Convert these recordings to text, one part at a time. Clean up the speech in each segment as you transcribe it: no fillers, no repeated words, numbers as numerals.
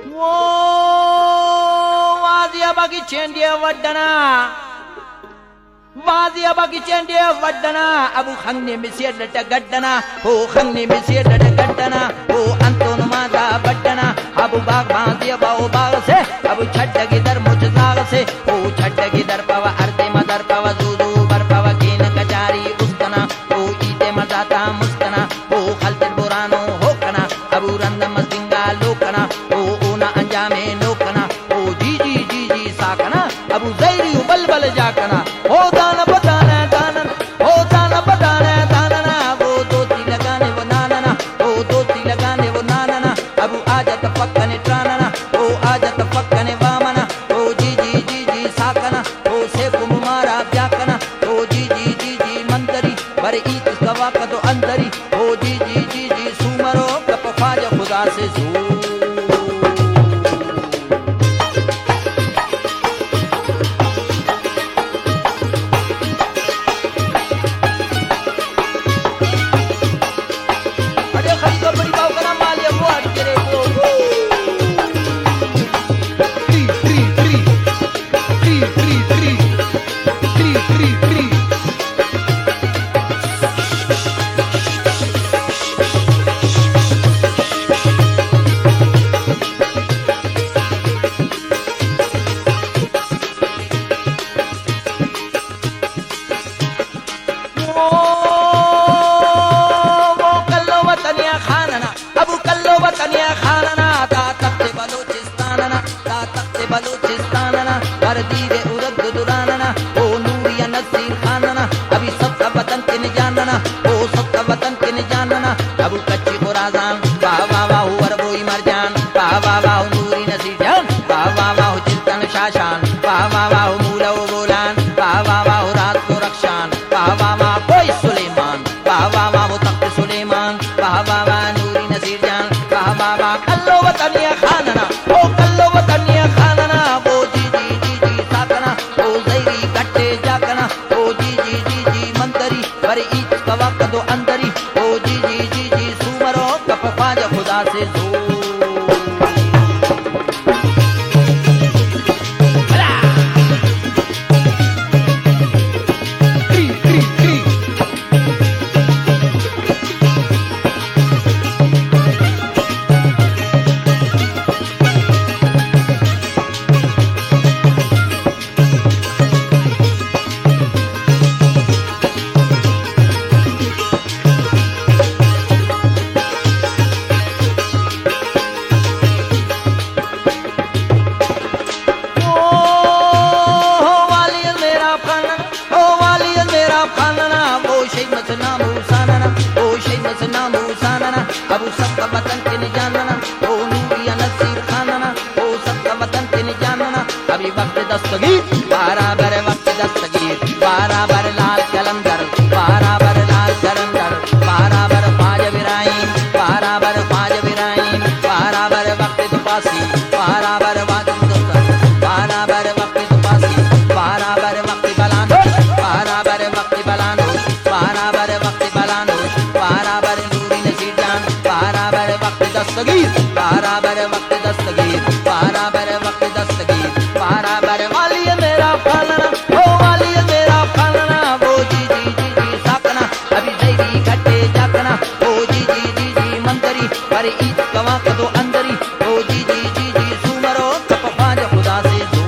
वो वाजिया बाकी चेंडिया वड्डना वाजिया बाकी चेंडिया वड्डना अबू खंगने मिसिया डट गड्डना हो खंगने मिसिया डट गड्डना हो अंतोन मादा बड्डना अबू बाग बाजिया बाओ बाग से अबू छड्ड गिदर मुझदाग से हो छड्ड गिदर पवा अर्दे मदर पवा जूदू बर पवा केन कचारी उस्तना हो ईते मजाता मुस्तना हो खलते बुरानो होकना अबू रंद मसिंगा लोकना हो ओना अंजामे लोकना हो जी जी जी जी साकना अबू जैरी बल बल जाकना हो दान बताना दानन हो दान बताना दानना वो दोती लगाने वो नानना हो दोती लगाने वो नानना अबू आजत पक्कने ट्रानना हो आजत पक्कने वामना हो जी जी जी जी साकना हो से कुमारा व्याकना हो जी जी जी जी मंतरी बर ईत सवा का तो अंतरी हो जी जी जी जी सुमरो कप ख्वाजा खुदा से सू बलूचिस्तानना हर दीरे उरद दुरानना ओ नूरिया नसीर खानना अभी सबका वतन के न जानना ओ सबका वतन के न जानना अबू कच्ची खुराजान वाह वाह वाह अरबोई मरजान वाह वाह वाह नूरी नसीर जान वाह वाह वाह चिंतन शाशान वाह वाह वाह मूला ओ बोलान वाह वाह वाह रात को रक्षान वाह वाह वाह कोई सुलेमान वाह वाह वाह तख्त सुलेमान वाह वाह वाह नूरी नसीर जान वाह वाह वाह कल्लो वतनिया खानना ओ कल्लो वतनिया खानना वो जी जी जी जी साकना ओ जैरी कट्टे जाकना ओ जी जी जी जी मंतरी पर ईच कवा कदो अंदरी ओ जी जी जी जी सुमरो कप ख्वाजा खुदा से जो अबू सबका वतन के न जानना ओ नूरिया नसीर खानना ओ सबका वतन के न जानना अभी वक्त दस्तगीर बराबर वक्त दस्तगीर बराबर लाल कलंदर बराबर लाल कलंदर बराबर ख्वाजा विराईम बराबर ख्वाजा विराईम बराबर वक्त दुपासी बराबर वादन दस्तर बराबर वक्त दुपासी बराबर वक्त बलानो बराबर वक्त बलानो बराबर वक्त बलानो बराबर नूरी नसीर जान बराबर वक्त दस्तगीर बराबर वक्त दस्तगीर बराबर वक्त दस्तगीर बराबर वाली मेरा फालना ओ वाली मेरा फालना वो जी जी जी जी साकना अभी जैरी घटे जाकना ओ जी जी जी जी मंतरी पर ईद कवा कदो अंदरी ओ जी जी जी जी सुमरो कप ख्वाजा खुदा से जो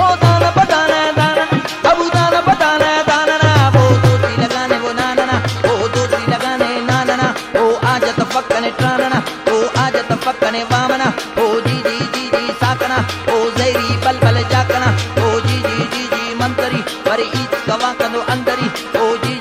ओ दाना बताना दाना अबू दाना बताना दाना वो दोती लगाने वो नानना ओ दोती लगाने नानना ओ आजत पक्कने ट्रानना ओ आजत पक्कने वामना ओ जी जी जी जी साकना ओ जैरी बल बल जाकना ओ जी जी जी जी मंतरी पर ईद कवा कदो अंदरी ओ जी